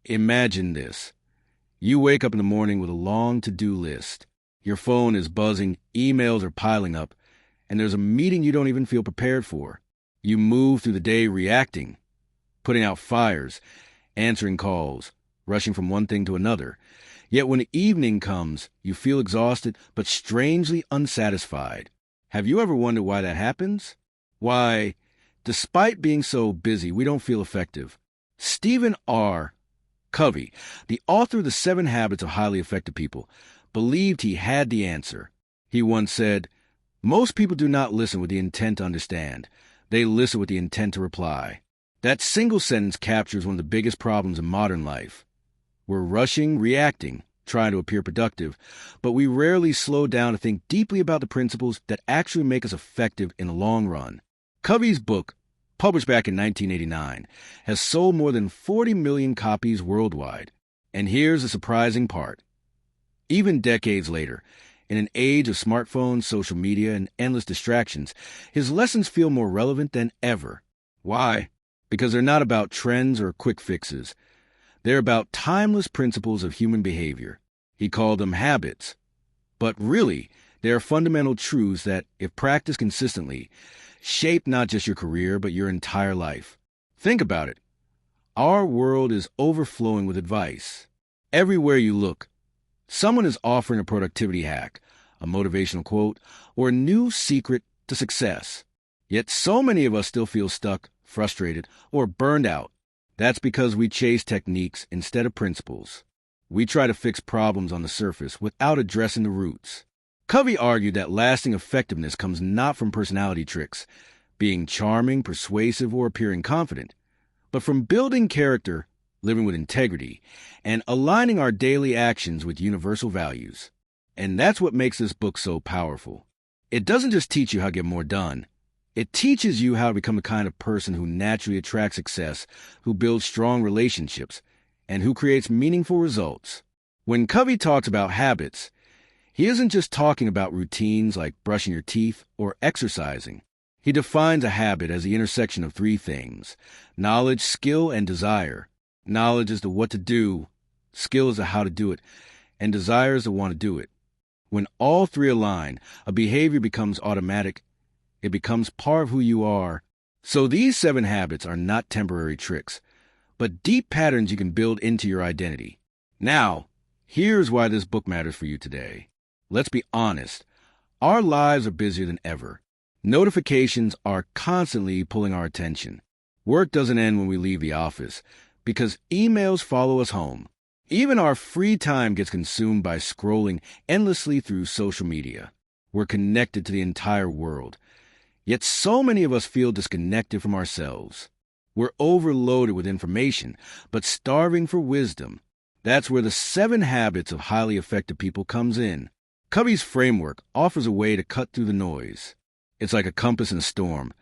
Imagine this. You wake up in the morning with a long to-do list. Your phone is buzzing, emails are piling up, and there's a meeting you don't even feel prepared for. You move through the day reacting, putting out fires, answering calls, rushing from one thing to another. Yet when the evening comes, you feel exhausted but strangely unsatisfied. Have you ever wondered why that happens? Why, despite being so busy, we don't feel effective. Stephen R. Covey, the author of The 7 Habits of Highly Effective People, believed he had the answer. He once said, "Most people do not listen with the intent to understand. They listen with the intent to reply." That single sentence captures one of the biggest problems in modern life. We're rushing, reacting, trying to appear productive, but we rarely slow down to think deeply about the principles that actually make us effective in the long run. Covey's book, published back in 1989, has sold more than 40 million copies worldwide. And here's the surprising part. Even decades later, in an age of smartphones, social media, and endless distractions, his lessons feel more relevant than ever. Why? Because they're not about trends or quick fixes. They're about timeless principles of human behavior. He called them habits. But really, they are fundamental truths that, if practiced consistently, shape not just your career, but your entire life. Think about it. Our world is overflowing with advice. Everywhere you look, someone is offering a productivity hack, a motivational quote, or a new secret to success. Yet so many of us still feel stuck, frustrated, or burned out. That's because we chase techniques instead of principles. We try to fix problems on the surface without addressing the roots. Covey argued that lasting effectiveness comes not from personality tricks, being charming, persuasive, or appearing confident, but from building character, living with integrity, and aligning our daily actions with universal values. And that's what makes this book so powerful. It doesn't just teach you how to get more done. It teaches you how to become the kind of person who naturally attracts success, who builds strong relationships, and who creates meaningful results. When Covey talks about habits, he isn't just talking about routines like brushing your teeth or exercising. He defines a habit as the intersection of 3 things: knowledge, skill, and desire. Knowledge is the what to do, skill is the how to do it, and desire is the want to do it. When all 3 align, a behavior becomes automatic. It becomes part of who you are. So these 7 habits are not temporary tricks, but deep patterns you can build into your identity. Now, here's why this book matters for you today. Let's be honest. Our lives are busier than ever. Notifications are constantly pulling our attention. Work doesn't end when we leave the office, because emails follow us home. Even our free time gets consumed by scrolling endlessly through social media. We're connected to the entire world. Yet so many of us feel disconnected from ourselves. We're overloaded with information, but starving for wisdom. That's where the 7 Habits of Highly Effective People comes in. Covey's framework offers a way to cut through the noise. It's like a compass in a storm,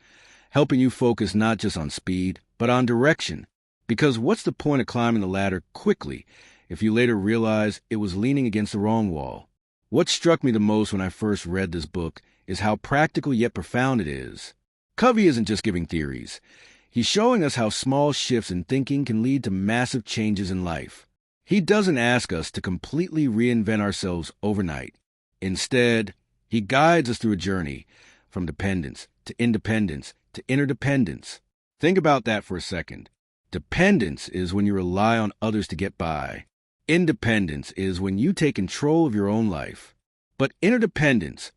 helping you focus not just on speed, but on direction. Because what's the point of climbing the ladder quickly if you later realize it was leaning against the wrong wall? What struck me the most when I first read this book is how practical yet profound it is. Covey isn't just giving theories. He's showing us how small shifts in thinking can lead to massive changes in life. He doesn't ask us to completely reinvent ourselves overnight. Instead, he guides us through a journey from dependence to independence to interdependence. Think about that for a second. Dependence is when you rely on others to get by. Independence is when you take control of your own life. But interdependence,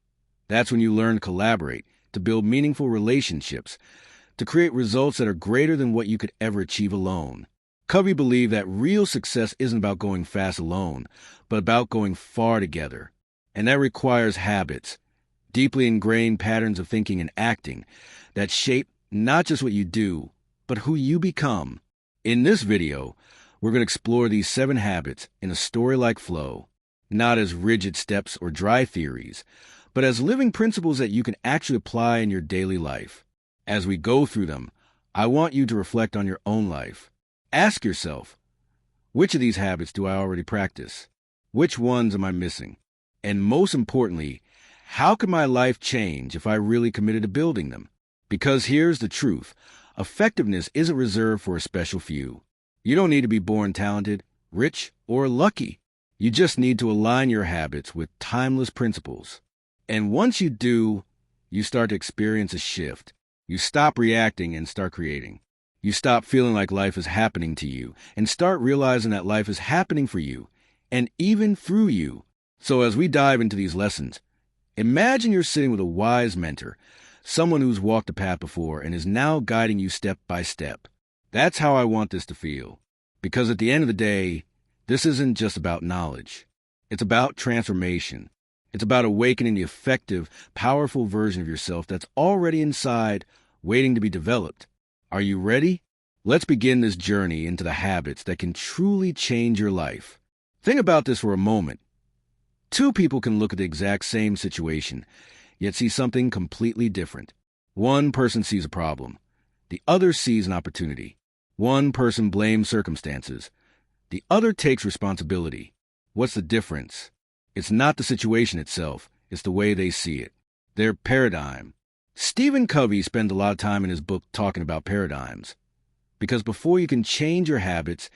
that's when you learn to collaborate, to build meaningful relationships, to create results that are greater than what you could ever achieve alone. Covey believed that real success isn't about going fast alone, but about going far together. And that requires habits, deeply ingrained patterns of thinking and acting that shape not just what you do, but who you become. In this video, we're going to explore these 7 habits in a story-like flow, not as rigid steps or dry theories, but as living principles that you can actually apply in your daily life. As we go through them, I want you to reflect on your own life. Ask yourself, which of these habits do I already practice? Which ones am I missing? And most importantly, how could my life change if I really committed to building them? Because here's the truth. Effectiveness isn't reserved for a special few. You don't need to be born talented, rich, or lucky. You just need to align your habits with timeless principles. And once you do, you start to experience a shift. You stop reacting and start creating. You stop feeling like life is happening to you and start realizing that life is happening for you and even through you. So as we dive into these lessons, imagine you're sitting with a wise mentor, someone who's walked the path before and is now guiding you step by step. That's how I want this to feel. Because at the end of the day, this isn't just about knowledge. It's about transformation. It's about awakening the effective, powerful version of yourself that's already inside, waiting to be developed. Are you ready? Let's begin this journey into the habits that can truly change your life. Think about this for a moment. Two people can look at the exact same situation, yet see something completely different. One person sees a problem. The other sees an opportunity. One person blames circumstances. The other takes responsibility. What's the difference? It's not the situation itself. It's the way they see it. Their paradigm. Stephen Covey spends a lot of time in his book talking about paradigms. Because before you can change your habits,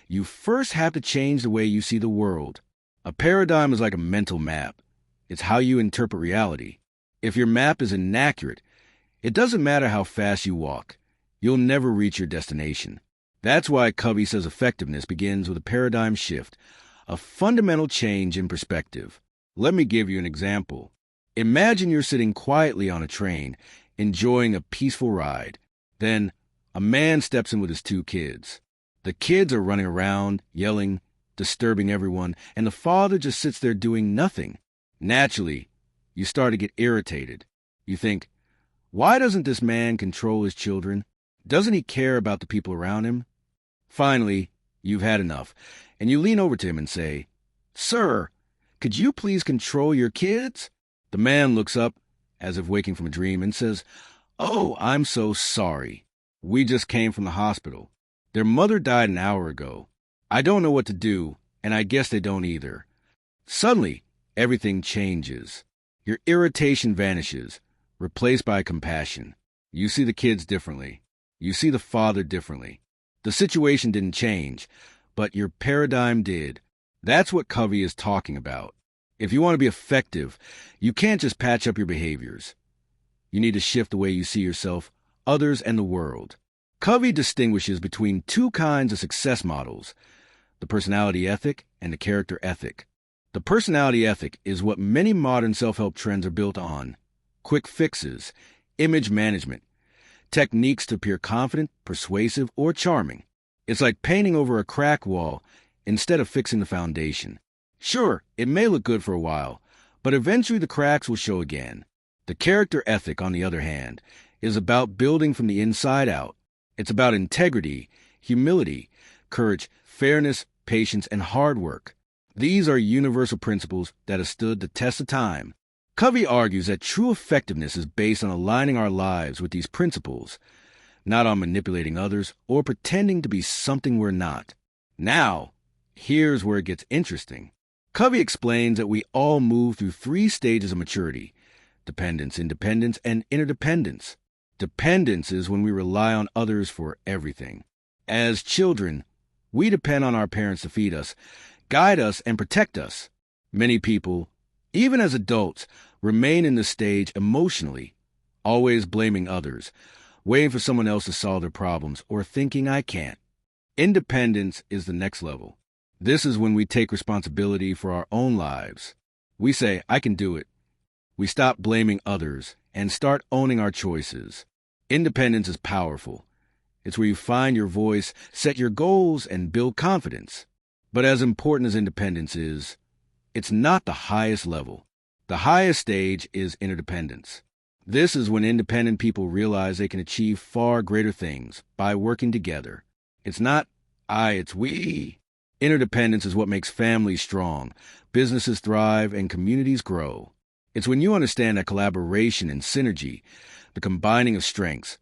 you first have to change the way you see the world. A paradigm is like a mental map. It's how you interpret reality. If your map is inaccurate, it doesn't matter how fast you walk. You'll never reach your destination. That's why Covey says effectiveness begins with a paradigm shift, a fundamental change in perspective. Let me give you an example. Imagine you're sitting quietly on a train, enjoying a peaceful ride. Then, a man steps in with his two kids. The kids are running around, yelling, disturbing everyone, and the father just sits there doing nothing. Naturally, you start to get irritated. You think, why doesn't this man control his children? Doesn't he care about the people around him? Finally, you've had enough, and you lean over to him and say, "Sir, could you please control your kids?" The man looks up, as if waking from a dream, and says, "Oh, I'm so sorry. We just came from the hospital. Their mother died an hour ago. I don't know what to do, and I guess they don't either." Suddenly, everything changes. Your irritation vanishes, replaced by compassion. You see the kids differently. You see the father differently. The situation didn't change, but your paradigm did. That's what Covey is talking about. If you want to be effective, you can't just patch up your behaviors. You need to shift the way you see yourself, others, and the world. Covey distinguishes between two kinds of success models, the personality ethic and the character ethic. The personality ethic is what many modern self-help trends are built on. Quick fixes, image management, techniques to appear confident, persuasive, or charming. It's like painting over a crack wall instead of fixing the foundation. Sure, it may look good for a while, but eventually the cracks will show again. The character ethic, on the other hand, is about building from the inside out. It's about integrity, humility, courage, fairness, patience, and hard work. These are universal principles that have stood the test of time. Covey argues that true effectiveness is based on aligning our lives with these principles, not on manipulating others or pretending to be something we're not. Now, here's where it gets interesting. Covey explains that we all move through 3 stages of maturity: dependence, independence, and interdependence. Dependence is when we rely on others for everything. As children, we depend on our parents to feed us, guide us, and protect us. Many people, even as adults, remain in this stage emotionally, always blaming others, waiting for someone else to solve their problems, or thinking, "I can't." Independence is the next level. This is when we take responsibility for our own lives. We say, "I can do it." We stop blaming others and start owning our choices. Independence is powerful. It's where you find your voice, set your goals, and build confidence. But as important as independence is, it's not the highest level. The highest stage is interdependence. This is when independent people realize they can achieve far greater things by working together. It's not I, it's we. Interdependence is what makes families strong, businesses thrive, and communities grow. It's when you understand that collaboration and synergy, the combining of strengths,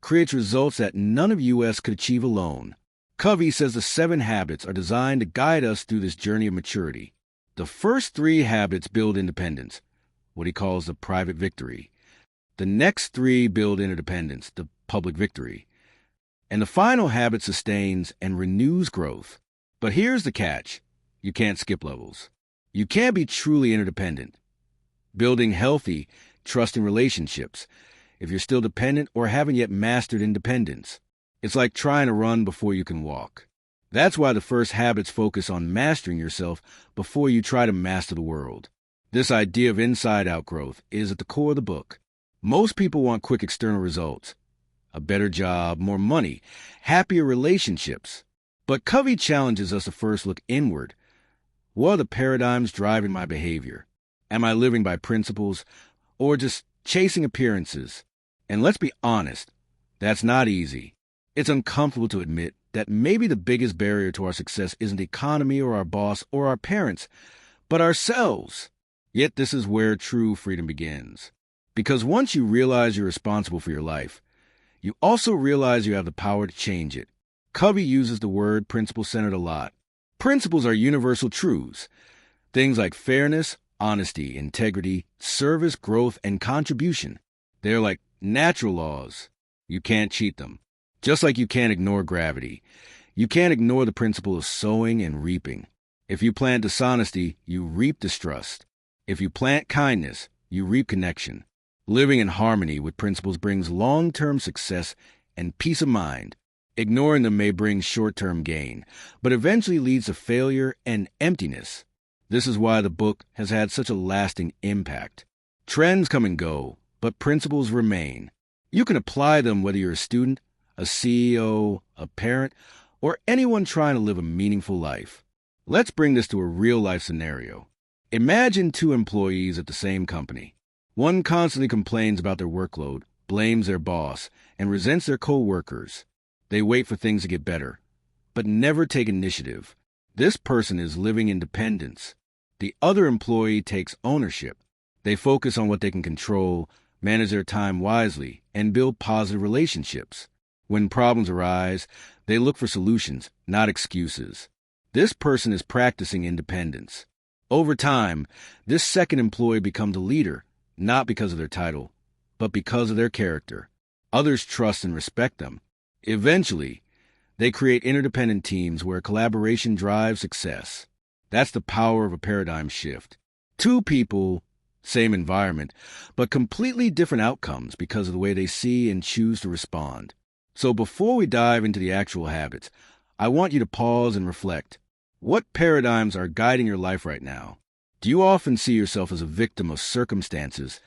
creates results that none of us could achieve alone. Covey says the 7 habits are designed to guide us through this journey of maturity. The first 3 habits build independence, what he calls the private victory. The next 3 build interdependence, the public victory. And the final habit sustains and renews growth. But here's the catch. You can't skip levels. You can't be truly interdependent, building healthy, trusting relationships, if you're still dependent or haven't yet mastered independence. It's like trying to run before you can walk. That's why the first habits focus on mastering yourself before you try to master the world. This idea of inside-out growth is at the core of the book. Most people want quick external results, a better job, more money, happier relationships. But Covey challenges us to first look inward. What are the paradigms driving my behavior? Am I living by principles or just chasing appearances? And let's be honest, that's not easy. It's uncomfortable to admit that maybe the biggest barrier to our success isn't the economy or our boss or our parents, but ourselves. Yet this is where true freedom begins. Because once you realize you're responsible for your life, you also realize you have the power to change it. Covey uses the word principle-centered a lot. Principles are universal truths. Things like fairness, honesty, integrity, service, growth, and contribution. They're like natural laws. You can't cheat them. Just like you can't ignore gravity. You can't ignore the principle of sowing and reaping. If you plant dishonesty, you reap distrust. If you plant kindness, you reap connection. Living in harmony with principles brings long-term success and peace of mind. Ignoring them may bring short-term gain, but eventually leads to failure and emptiness. This is why the book has had such a lasting impact. Trends come and go, but principles remain. You can apply them whether you're a student, a CEO, a parent, or anyone trying to live a meaningful life. Let's bring this to a real-life scenario. Imagine two employees at the same company. One constantly complains about their workload, blames their boss, and resents their co-workers. They wait for things to get better, but never take initiative. This person is living independence. The other employee takes ownership. They focus on what they can control, manage their time wisely, and build positive relationships. When problems arise, they look for solutions, not excuses. This person is practicing independence. Over time, this second employee becomes a leader, not because of their title, but because of their character. Others trust and respect them. Eventually, they create interdependent teams where collaboration drives success. That's the power of a paradigm shift. Two people, same environment, but completely different outcomes because of the way they see and choose to respond. So before we dive into the actual habits, I want you to pause and reflect. What paradigms are guiding your life right now? Do you often see yourself as a victim of circumstances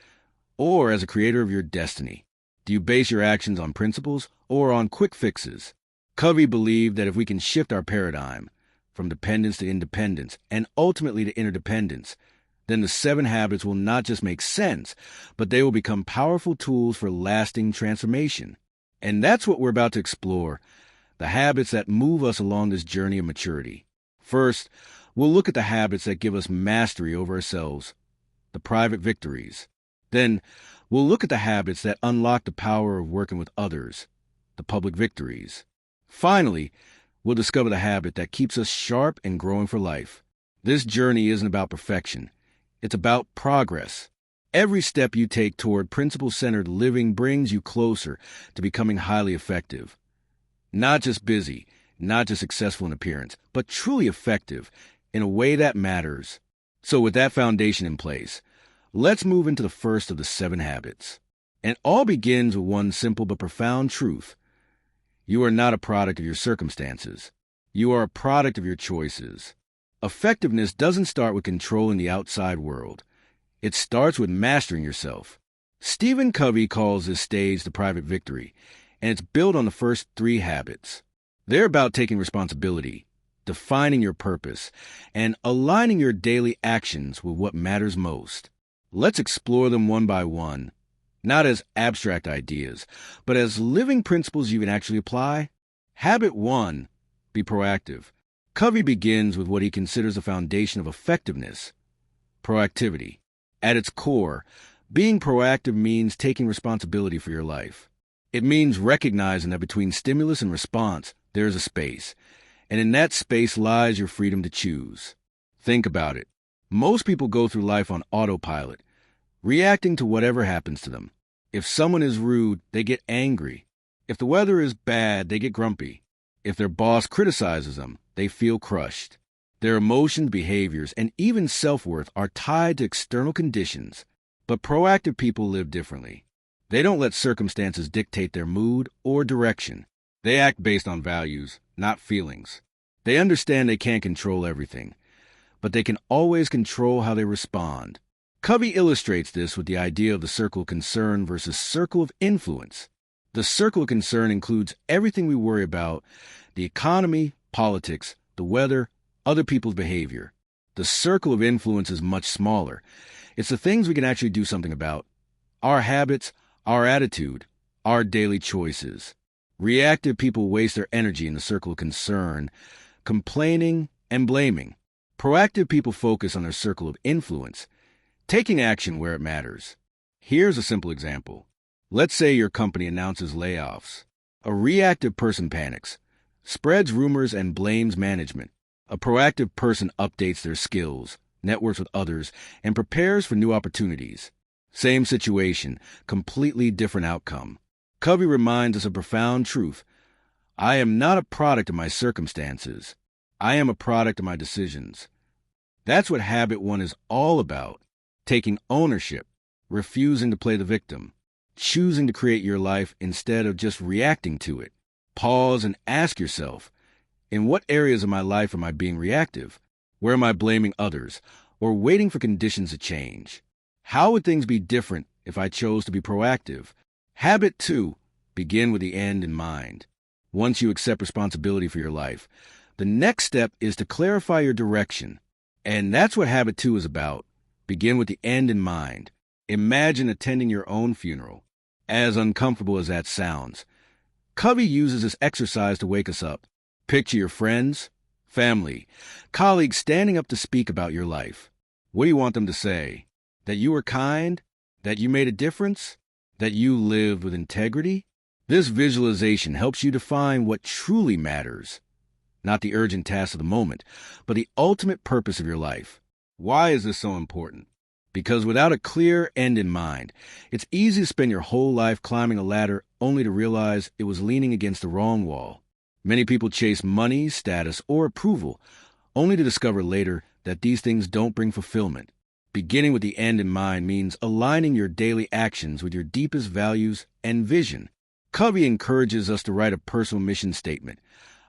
or as a creator of your destiny? Do you base your actions on principles or on quick fixes? Covey believed that if we can shift our paradigm from dependence to independence and ultimately to interdependence, then the 7 habits will not just make sense, but they will become powerful tools for lasting transformation. And that's what we're about to explore, the habits that move us along this journey of maturity. First, we'll look at the habits that give us mastery over ourselves, the private victories. Then, we'll look at the habits that unlock the power of working with others, the public victories. Finally, we'll discover the habit that keeps us sharp and growing for life. This journey isn't about perfection. It's about progress. Every step you take toward principle-centered living brings you closer to becoming highly effective. Not just busy, not just successful in appearance, but truly effective in a way that matters. So with that foundation in place, let's move into the first of the 7 habits. And all begins with one simple but profound truth. You are not a product of your circumstances. You are a product of your choices. Effectiveness doesn't start with controlling the outside world. It starts with mastering yourself. Stephen Covey calls this stage the private victory, and it's built on the first 3 habits. They're about taking responsibility, defining your purpose, and aligning your daily actions with what matters most. Let's explore them one by one, not as abstract ideas, but as living principles you can actually apply. Habit 1, be proactive. Covey begins with what he considers the foundation of effectiveness, proactivity. At its core, being proactive means taking responsibility for your life. It means recognizing that between stimulus and response, there is a space, and in that space lies your freedom to choose. Think about it. Most people go through life on autopilot, reacting to whatever happens to them. If someone is rude, they get angry. If the weather is bad, they get grumpy. If their boss criticizes them, they feel crushed. Their emotions, behaviors, and even self-worth are tied to external conditions. But proactive people live differently. They don't let circumstances dictate their mood or direction. They act based on values, not feelings. They understand they can't control everything, but they can always control how they respond. Covey illustrates this with the idea of the circle of concern versus circle of influence. The circle of concern includes everything we worry about: the economy, politics, the weather, other people's behavior. The circle of influence is much smaller. It's the things we can actually do something about: our habits, our attitude, our daily choices. Reactive people waste their energy in the circle of concern, complaining and blaming. Proactive people focus on their circle of influence, taking action where it matters. Here's a simple example. Let's say your company announces layoffs. A reactive person panics, spreads rumors, and blames management. A proactive person updates their skills, networks with others, and prepares for new opportunities. Same situation, completely different outcome. Covey reminds us a profound truth. I am not a product of my circumstances. I am a product of my decisions. That's what Habit 1 is all about: taking ownership, refusing to play the victim, choosing to create your life instead of just reacting to it. Pause and ask yourself, in what areas of my life am I being reactive? Where am I blaming others or waiting for conditions to change? How would things be different if I chose to be proactive? Habit 2, begin with the end in mind. Once you accept responsibility for your life, the next step is to clarify your direction. And that's what Habit 2 is about. Begin with the end in mind. Imagine attending your own funeral. As uncomfortable as that sounds, Covey uses this exercise to wake us up. Picture your friends, family, colleagues standing up to speak about your life. What do you want them to say? That you were kind? That you made a difference? That you lived with integrity? This visualization helps you define what truly matters. Not the urgent tasks of the moment, but the ultimate purpose of your life. Why is this so important? Because without a clear end in mind, it's easy to spend your whole life climbing a ladder only to realize it was leaning against the wrong wall. Many people chase money, status, or approval, only to discover later that these things don't bring fulfillment. Beginning with the end in mind means aligning your daily actions with your deepest values and vision. Covey encourages us to write a personal mission statement,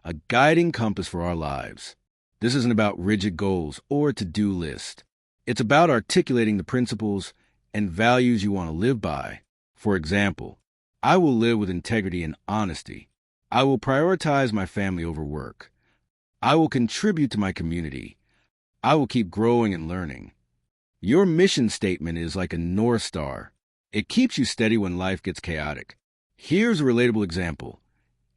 a guiding compass for our lives. This isn't about rigid goals or a to-do list. It's about articulating the principles and values you want to live by. For example, I will live with integrity and honesty. I will prioritize my family over work. I will contribute to my community. I will keep growing and learning. Your mission statement is like a North Star. It keeps you steady when life gets chaotic. Here's a relatable example.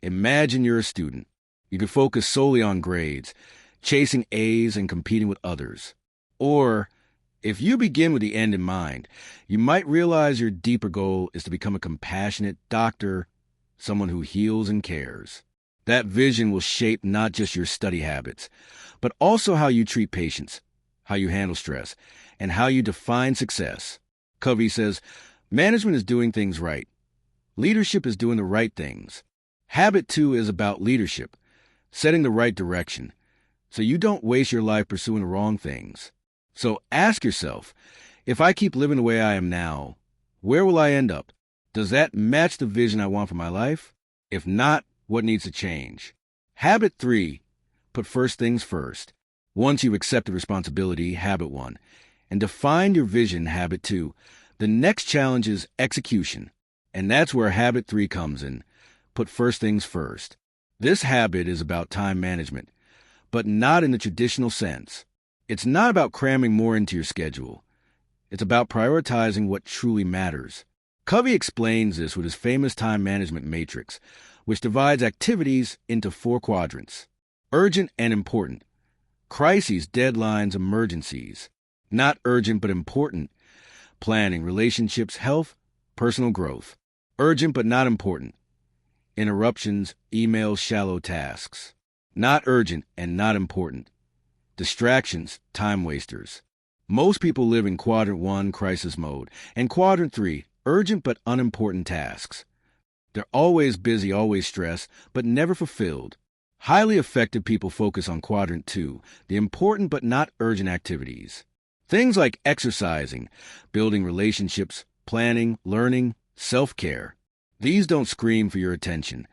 Imagine you're a student. You could focus solely on grades, chasing A's and competing with others. Or, if you begin with the end in mind, you might realize your deeper goal is to become a compassionate doctor, someone who heals and cares. That vision will shape not just your study habits, but also how you treat patients, how you handle stress, and how you define success. Covey says, management is doing things right. Leadership is doing the right things. Habit 2 is about leadership, setting the right direction, so you don't waste your life pursuing the wrong things. So ask yourself, if I keep living the way I am now, where will I end up? Does that match the vision I want for my life? If not, what needs to change? Habit 3, put first things first. Once you've accepted responsibility, Habit 1, and defined your vision, Habit 2, the next challenge is execution. And that's where Habit 3 comes in. Put first things first. This habit is about time management, but not in the traditional sense. It's not about cramming more into your schedule. It's about prioritizing what truly matters. Covey explains this with his famous time management matrix, which divides activities into 4 quadrants: urgent and important, crises, deadlines, emergencies, not urgent but important, planning, relationships, health, personal growth, urgent but not important, interruptions, emails, shallow tasks, not urgent and not important, distractions, time wasters. Most people live in Quadrant 1, crisis mode, and Quadrant 3, urgent but unimportant tasks. They're always busy, always stressed, but never fulfilled. Highly effective people focus on quadrant 2, the important but not urgent activities. Things like exercising, building relationships, planning, learning, self-care. These don't scream for your attention,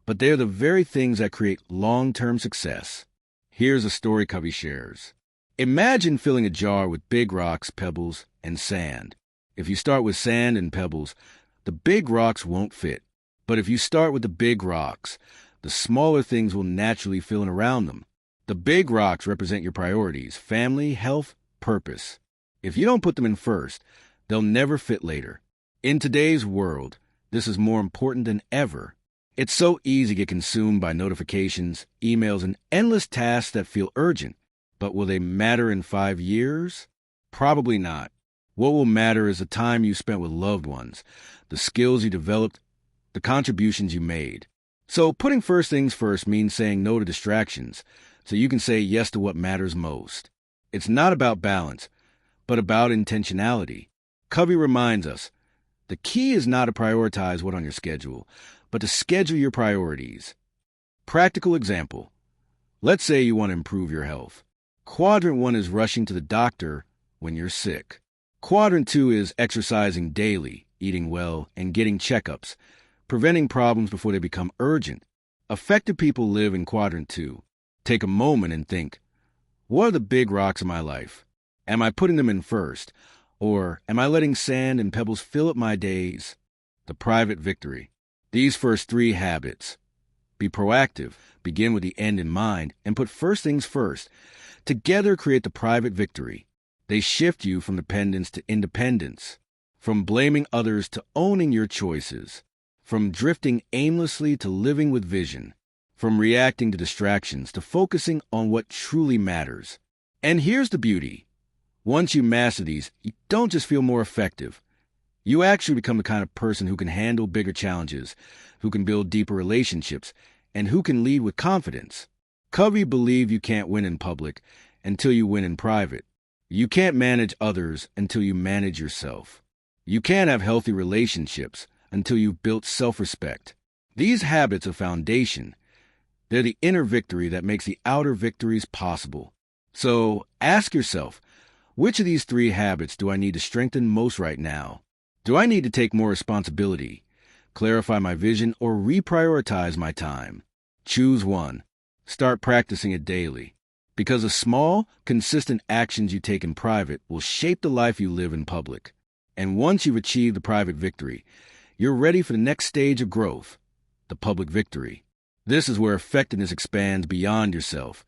but they're the very things that create long-term success. Here's a story Covey shares. Imagine filling a jar with big rocks, pebbles, and sand. If you start with sand and pebbles, the big rocks won't fit. But if you start with the big rocks, the smaller things will naturally fill in around them. The big rocks represent your priorities: family, health, purpose. If you don't put them in first, they'll never fit later. In today's world, this is more important than ever. It's so easy to get consumed by notifications, emails, and endless tasks that feel urgent. But will they matter in 5 years? Probably not. What will matter is the time you spent with loved ones, the skills you developed, the contributions you made. So putting first things first means saying no to distractions, so you can say yes to what matters most. It's not about balance, but about intentionality. Covey reminds us, the key is not to prioritize what on your schedule, but to schedule your priorities. Practical example. Let's say you want to improve your health. Quadrant 1 is rushing to the doctor when you're sick. Quadrant 2 is exercising daily, eating well, and getting checkups, preventing problems before they become urgent. Effective people live in Quadrant 2. Take a moment and think, what are the big rocks in my life? Am I putting them in first? Or am I letting sand and pebbles fill up my days? The private victory. These first 3 habits. Be proactive, begin with the end in mind, and put first things first. Together create the private victory. They shift you from dependence to independence, from blaming others to owning your choices, from drifting aimlessly to living with vision, from reacting to distractions to focusing on what truly matters. And here's the beauty. Once you master these, you don't just feel more effective. You actually become the kind of person who can handle bigger challenges, who can build deeper relationships, and who can lead with confidence. Covey believed you can't win in public until you win in private. You can't manage others until you manage yourself. You can't have healthy relationships until you've built self-respect. These habits are foundation. They're the inner victory that makes the outer victories possible. So ask yourself, which of these 3 habits do I need to strengthen most right now? Do I need to take more responsibility, clarify my vision, or reprioritize my time? Choose one. Start practicing it daily. Because the small, consistent actions you take in private will shape the life you live in public. And once you've achieved the private victory, you're ready for the next stage of growth, the public victory. This is where effectiveness expands beyond yourself,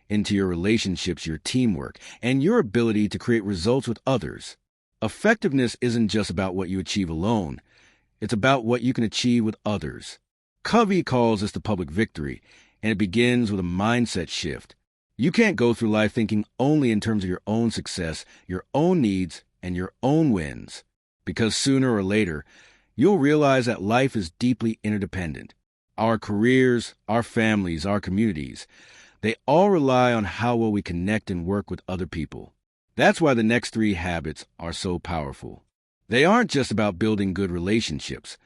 into your relationships, your teamwork, and your ability to create results with others. Effectiveness isn't just about what you achieve alone. It's about what you can achieve with others. Covey calls this the public victory, and it begins with a mindset shift. You can't go through life thinking only in terms of your own success, your own needs, and your own wins. Because sooner or later, you'll realize that life is deeply interdependent. Our careers, our families, our communities, they all rely on how well we connect and work with other people. That's why the next 3 habits are so powerful. They aren't just about building good relationships.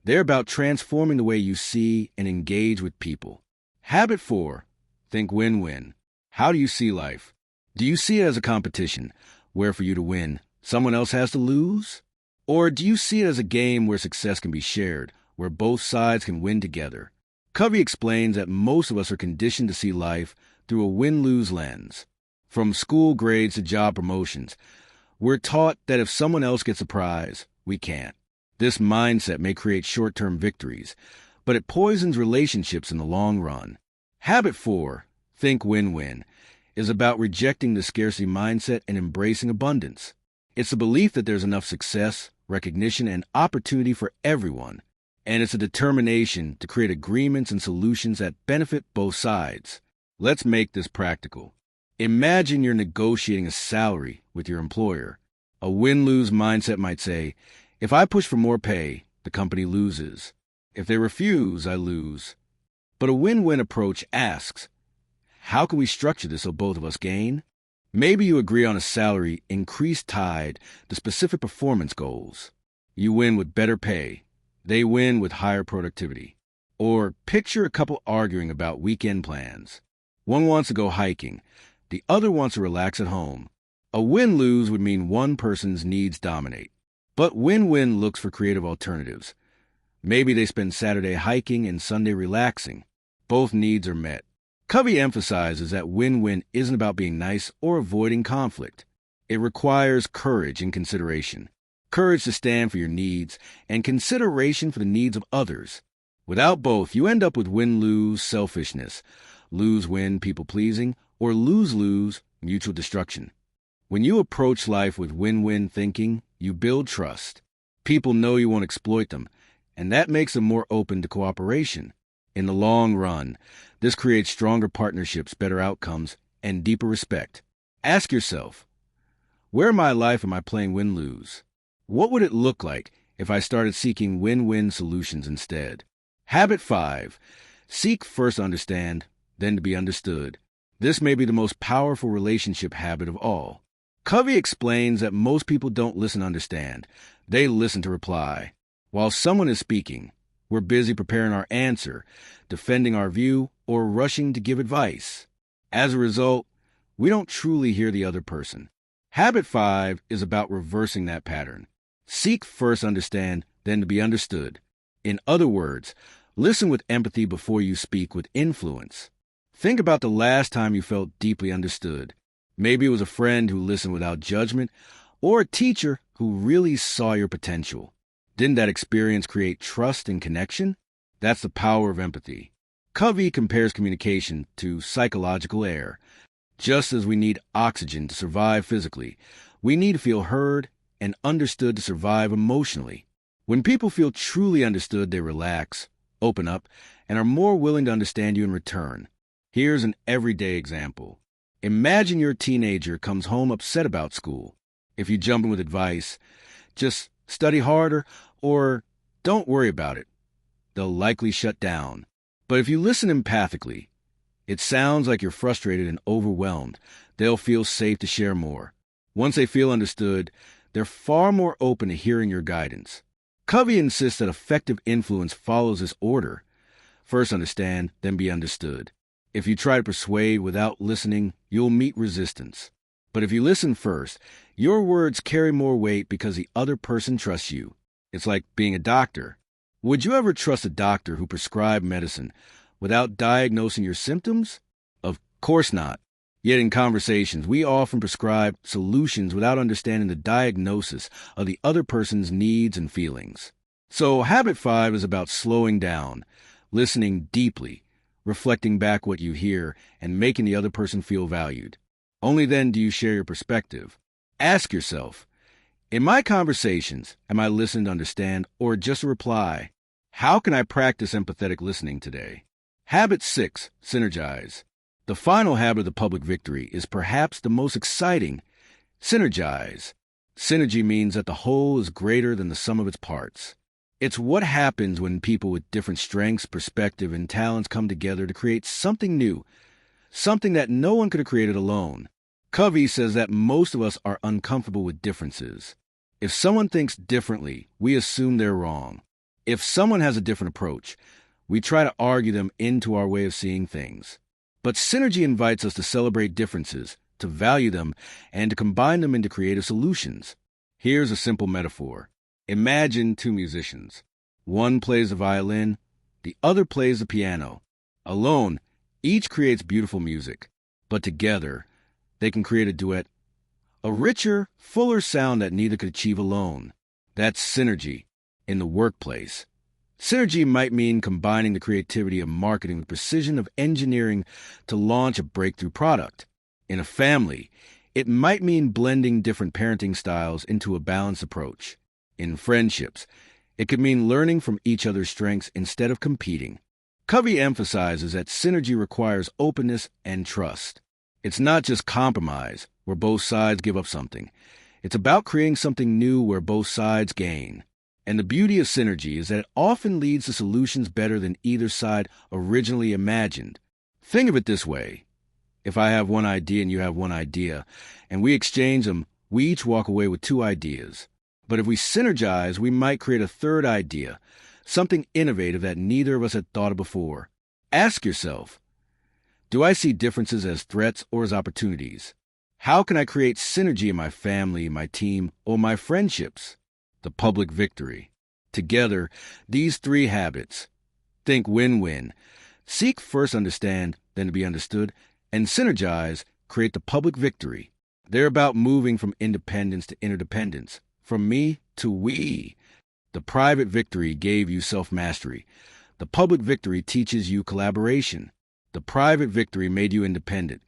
They're about transforming the way you see and engage with people. Habit 4, think win-win. How do you see life? Do you see it as a competition, where for you to win, someone else has to lose? Or do you see it as a game where success can be shared, where both sides can win together? Covey explains that most of us are conditioned to see life through a win-lose lens. From school grades to job promotions, we're taught that if someone else gets a prize, we can't. This mindset may create short-term victories, but it poisons relationships in the long run. Habit 4, think win-win, is about rejecting the scarcity mindset and embracing abundance. It's the belief that there's enough success, recognition, and opportunity for everyone. And it's a determination to create agreements and solutions that benefit both sides. Let's make this practical. Imagine you're negotiating a salary with your employer. A win-lose mindset might say, if I push for more pay, the company loses. If they refuse, I lose. But a win-win approach asks, how can we structure this so both of us gain? Maybe you agree on a salary increase tied to specific performance goals. You win with better pay, They win with higher productivity. Or picture a couple arguing about weekend plans. One wants to go hiking. The other wants to relax at home. A win-lose would mean one person's needs dominate. But win-win looks for creative alternatives. Maybe they spend Saturday hiking and Sunday relaxing. Both needs are met. Covey emphasizes that win-win isn't about being nice or avoiding conflict. It requires courage and consideration. Courage to stand for your needs and consideration for the needs of others. Without both, you end up with win-lose selfishness, lose-win people-pleasing, or lose-lose mutual destruction. When you approach life with win-win thinking, you build trust. People know you won't exploit them, and that makes them more open to cooperation. In the long run, this creates stronger partnerships, better outcomes, and deeper respect. Ask yourself, where in my life am I playing win-lose? What would it look like if I started seeking win-win solutions instead? Habit 5. Seek first to understand, then to be understood. This may be the most powerful relationship habit of all. Covey explains that most people don't listen to understand. They listen to reply. While someone is speaking, we're busy preparing our answer, defending our view, or rushing to give advice. As a result, we don't truly hear the other person. Habit 5 is about reversing that pattern. Seek first to understand, then to be understood. In other words, listen with empathy before you speak with influence. Think about the last time you felt deeply understood. Maybe it was a friend who listened without judgment, or a teacher who really saw your potential. Didn't that experience create trust and connection? That's the power of empathy. Covey compares communication to psychological air. Just as we need oxygen to survive physically, we need to feel heard and understood to survive emotionally. When people feel truly understood, they relax, open up, and are more willing to understand you in return. Here's an everyday example. Imagine your teenager comes home upset about school. If you jump in with advice, just study harder, or don't worry about it, they'll likely shut down. But if you listen empathically, it sounds like you're frustrated and overwhelmed. They'll feel safe to share more. Once they feel understood, they're far more open to hearing your guidance. Covey insists that effective influence follows this order. First understand, then be understood. If you try to persuade without listening, you'll meet resistance. But if you listen first, your words carry more weight because the other person trusts you. It's like being a doctor. Would you ever trust a doctor who prescribed medicine without diagnosing your symptoms? Of course not. Yet in conversations, we often prescribe solutions without understanding the diagnosis of the other person's needs and feelings. So habit 5 is about slowing down, listening deeply, reflecting back what you hear, and making the other person feel valued. Only then do you share your perspective. Ask yourself, in my conversations, am I listening to understand or just a reply? How can I practice empathetic listening today? Habit 6, synergize. The final habit of the public victory is perhaps the most exciting. Synergize. Synergy means that the whole is greater than the sum of its parts. It's what happens when people with different strengths, perspective, and talents come together to create something new, something that no one could have created alone. Covey says that most of us are uncomfortable with differences. If someone thinks differently, we assume they're wrong. If someone has a different approach, we try to argue them into our way of seeing things. But synergy invites us to celebrate differences, to value them, and to combine them into creative solutions. Here's a simple metaphor. Imagine two musicians. One plays the violin, the other plays the piano. Alone, each creates beautiful music, but together, they can create a duet, a richer, fuller sound that neither could achieve alone. That's synergy in the workplace. Synergy might mean combining the creativity of marketing with precision of engineering to launch a breakthrough product. In a family, it might mean blending different parenting styles into a balanced approach. In friendships, it could mean learning from each other's strengths instead of competing. Covey emphasizes that synergy requires openness and trust. It's not just compromise, where both sides give up something. It's about creating something new where both sides gain. And the beauty of synergy is that it often leads to solutions better than either side originally imagined. Think of it this way. If I have one idea and you have one idea, and we exchange them, we each walk away with two ideas. But if we synergize, we might create a third idea, something innovative that neither of us had thought of before. Ask yourself, do I see differences as threats or as opportunities? How can I create synergy in my family, my team, or my friendships? The public victory. Together, these three habits. Think win-win. Seek first understand, then to be understood, and synergize, create the public victory. They're about moving from independence to interdependence, from me to we. The private victory gave you self-mastery. The public victory teaches you collaboration. The private victory made you independent.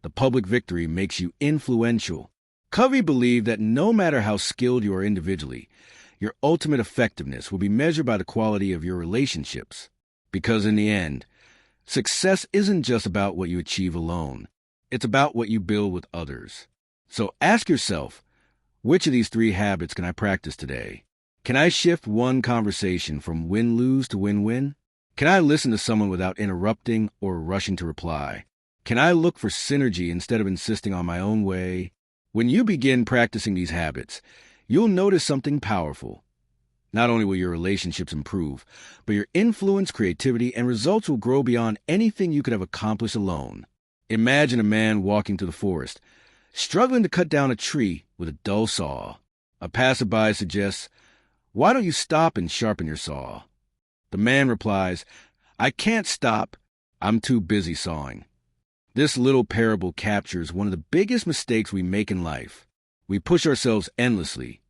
The public victory makes you influential. Covey believed that no matter how skilled you are individually, your ultimate effectiveness will be measured by the quality of your relationships. Because in the end, success isn't just about what you achieve alone. It's about what you build with others. So ask yourself, which of these three habits can I practice today? Can I shift one conversation from win-lose to win-win? Can I listen to someone without interrupting or rushing to reply? Can I look for synergy instead of insisting on my own way? When you begin practicing these habits, you'll notice something powerful. Not only will your relationships improve, but your influence, creativity, and results will grow beyond anything you could have accomplished alone. Imagine a man walking through the forest, struggling to cut down a tree with a dull saw. A passerby suggests, "Why don't you stop and sharpen your saw?" The man replies, "I can't stop. I'm too busy sawing." This little parable captures one of the biggest mistakes we make in life. We push ourselves endlessly,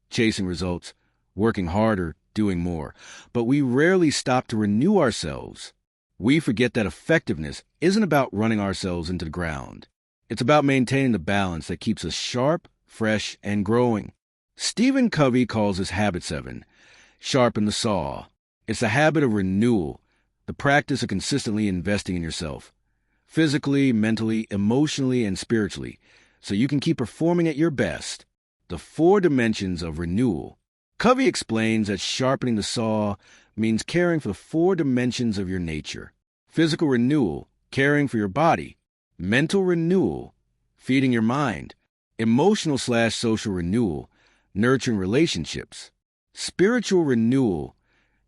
chasing results, working harder, doing more, but we rarely stop to renew ourselves. We forget that effectiveness isn't about running ourselves into the ground. It's about maintaining the balance that keeps us sharp, fresh, and growing. Stephen Covey calls this habit 7, sharpen the saw. It's the habit of renewal, the practice of consistently investing in yourself, physically, mentally, emotionally, and spiritually, so you can keep performing at your best. The 4 dimensions of renewal. Covey explains that sharpening the saw means caring for the 4 dimensions of your nature. Physical renewal, caring for your body. Mental renewal, feeding your mind. Emotional/social renewal, nurturing relationships. Spiritual renewal,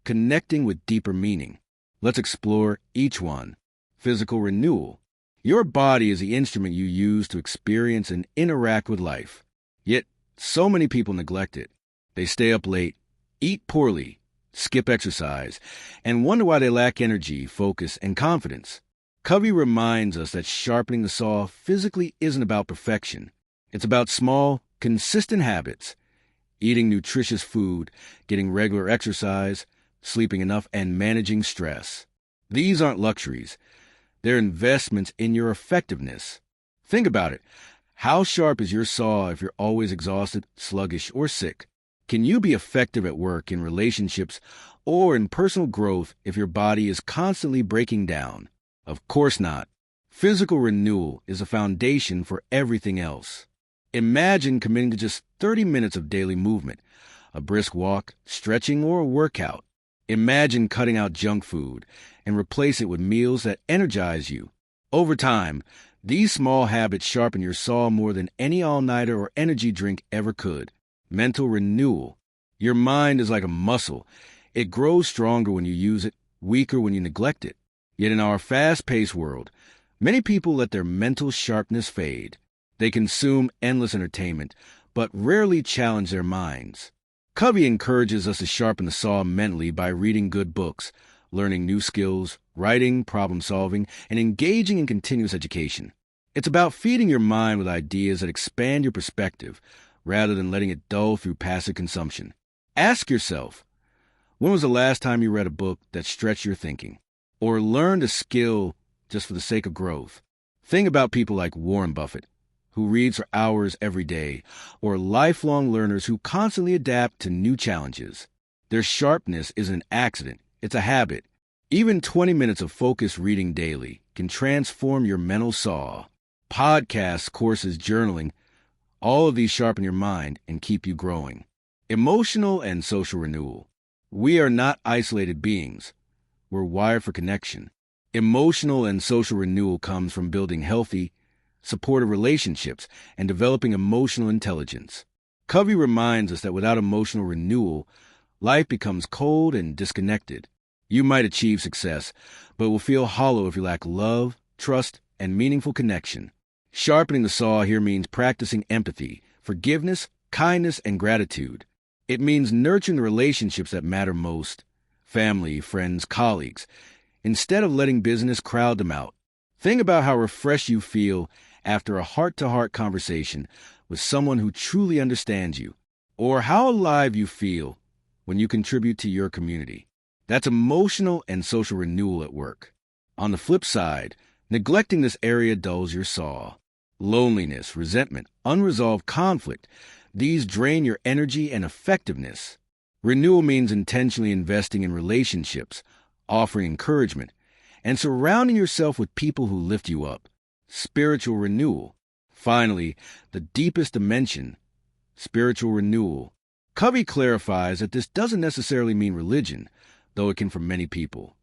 connecting with deeper meaning. Let's explore each one. Physical renewal. Your body is the instrument you use to experience and interact with life. Yet, so many people neglect it. They stay up late, eat poorly, skip exercise, and wonder why they lack energy, focus, and confidence. Covey reminds us that sharpening the saw physically isn't about perfection. It's about small, consistent habits. Eating nutritious food, getting regular exercise, sleeping enough, and managing stress. These aren't luxuries. They're investments in your effectiveness. Think about it. How sharp is your saw if you're always exhausted, sluggish, or sick? Can you be effective at work, in relationships, or in personal growth if your body is constantly breaking down? Of course not. Physical renewal is a foundation for everything else. Imagine committing to just 30 minutes of daily movement, a brisk walk, stretching, or a workout. Imagine cutting out junk food and replace it with meals that energize you. Over time, these small habits sharpen your saw more than any all-nighter or energy drink ever could. Mental renewal. Your mind is like a muscle. It grows stronger when you use it, weaker when you neglect it. Yet in our fast-paced world, many people let their mental sharpness fade. They consume endless entertainment, but rarely challenge their minds. Covey encourages us to sharpen the saw mentally by reading good books, learning new skills, writing, problem-solving, and engaging in continuous education. It's about feeding your mind with ideas that expand your perspective, rather than letting it dull through passive consumption. Ask yourself, when was the last time you read a book that stretched your thinking, or learned a skill just for the sake of growth? Think about people like Warren Buffett, who reads for hours every day, or lifelong learners who constantly adapt to new challenges. Their sharpness isn't an accident, it's a habit. Even 20 minutes of focused reading daily can transform your mental saw. Podcasts, courses, journaling, all of these sharpen your mind and keep you growing. Emotional and social renewal. We are not isolated beings. We're wired for connection. Emotional and social renewal comes from building healthy, supportive relationships and developing emotional intelligence. Covey reminds us that without emotional renewal, Life becomes cold and disconnected. You might achieve success, but will feel hollow if you lack love, trust, and meaningful connection. Sharpening the saw here means practicing empathy, forgiveness, kindness, and gratitude. It means nurturing the relationships that matter most: family, friends, colleagues, instead of letting business crowd them out. Think about how refreshed you feel after a heart-to-heart conversation with someone who truly understands you, or how alive you feel when you contribute to your community. That's emotional and social renewal at work. On the flip side, neglecting this area dulls your saw. Loneliness, resentment, unresolved conflict, these drain your energy and effectiveness. Renewal means intentionally investing in relationships, offering encouragement, and surrounding yourself with people who lift you up. Spiritual renewal. Finally, the deepest dimension, spiritual renewal. Covey clarifies that this doesn't necessarily mean religion, though it can for many people.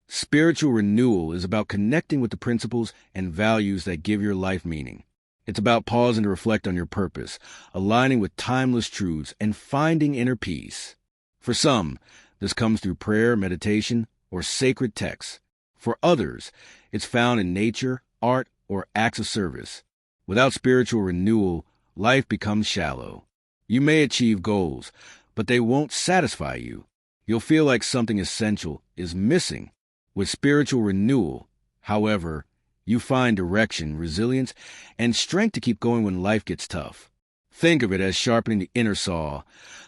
Spiritual renewal is about connecting with the principles and values that give your life meaning. It's about pausing to reflect on your purpose, aligning with timeless truths, and finding inner peace. For some, this comes through prayer, meditation, or sacred texts. For others, it's found in nature, art, or acts of service. Without spiritual renewal, life becomes shallow. You may achieve goals, but they won't satisfy you. You'll feel like something essential is missing. With spiritual renewal, however, you find direction, resilience, and strength to keep going when life gets tough. Think of it as sharpening the inner saw,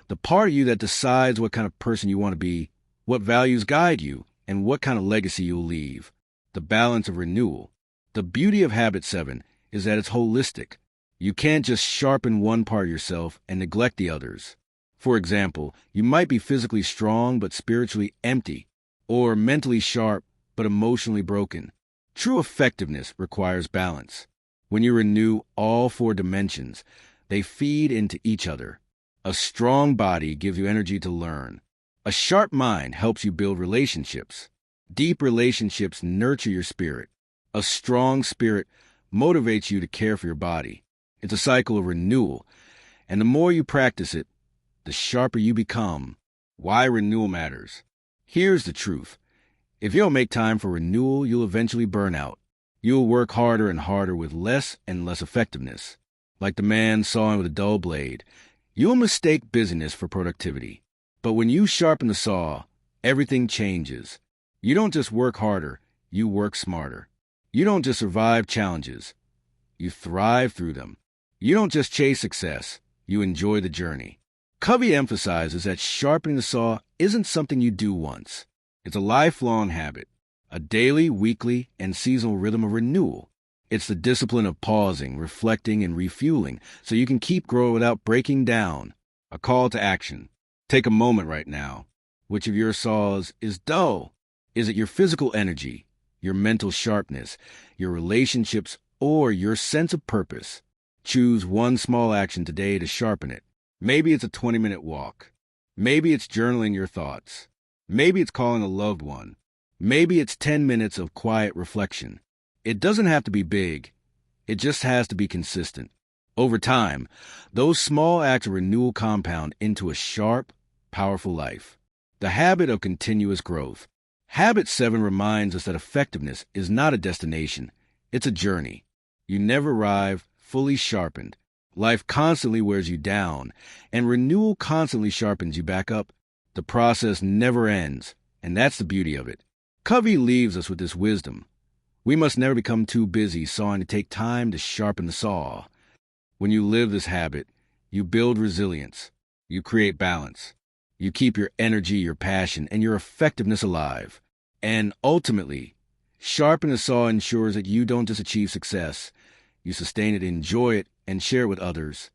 the part of you that decides what kind of person you want to be, what values guide you, and what kind of legacy you'll leave. The balance of renewal. The beauty of Habit 7 is that it's holistic. You can't just sharpen one part of yourself and neglect the others. For example, you might be physically strong but spiritually empty, or mentally sharp but emotionally broken. True effectiveness requires balance. When you renew all 4 dimensions, they feed into each other. A strong body gives you energy to learn. A sharp mind helps you build relationships. Deep relationships nurture your spirit. A strong spirit motivates you to care for your body. It's a cycle of renewal, and the more you practice it, the sharper you become. Why renewal matters. Here's the truth. If you don't make time for renewal, you'll eventually burn out. You'll work harder and harder with less and less effectiveness. Like the man sawing with a dull blade, you'll mistake busyness for productivity. But when you sharpen the saw, everything changes. You don't just work harder, you work smarter. You don't just survive challenges, you thrive through them. You don't just chase success, you enjoy the journey. Covey emphasizes that sharpening the saw isn't something you do once. It's a lifelong habit, a daily, weekly, and seasonal rhythm of renewal. It's the discipline of pausing, reflecting, and refueling so you can keep growing without breaking down. A call to action. Take a moment right now. Which of your saws is dull? Is it your physical energy, your mental sharpness, your relationships, or your sense of purpose? Choose one small action today to sharpen it. Maybe it's a 20-minute walk. Maybe it's journaling your thoughts. Maybe it's calling a loved one. Maybe it's 10 minutes of quiet reflection. It doesn't have to be big. It just has to be consistent. Over time, those small acts of renewal compound into a sharp, powerful life. The habit of continuous growth. Habit 7 reminds us that effectiveness is not a destination. It's a journey. You never arrive fully sharpened. Life constantly wears you down, and renewal constantly sharpens you back up. The process never ends, and that's the beauty of it. Covey leaves us with this wisdom. We must never become too busy sawing to take time to sharpen the saw. When you live this habit, you build resilience. You create balance. You keep your energy, your passion, and your effectiveness alive. And ultimately, sharpening the saw ensures that you don't just achieve success. You sustain it, enjoy it, and share it with others.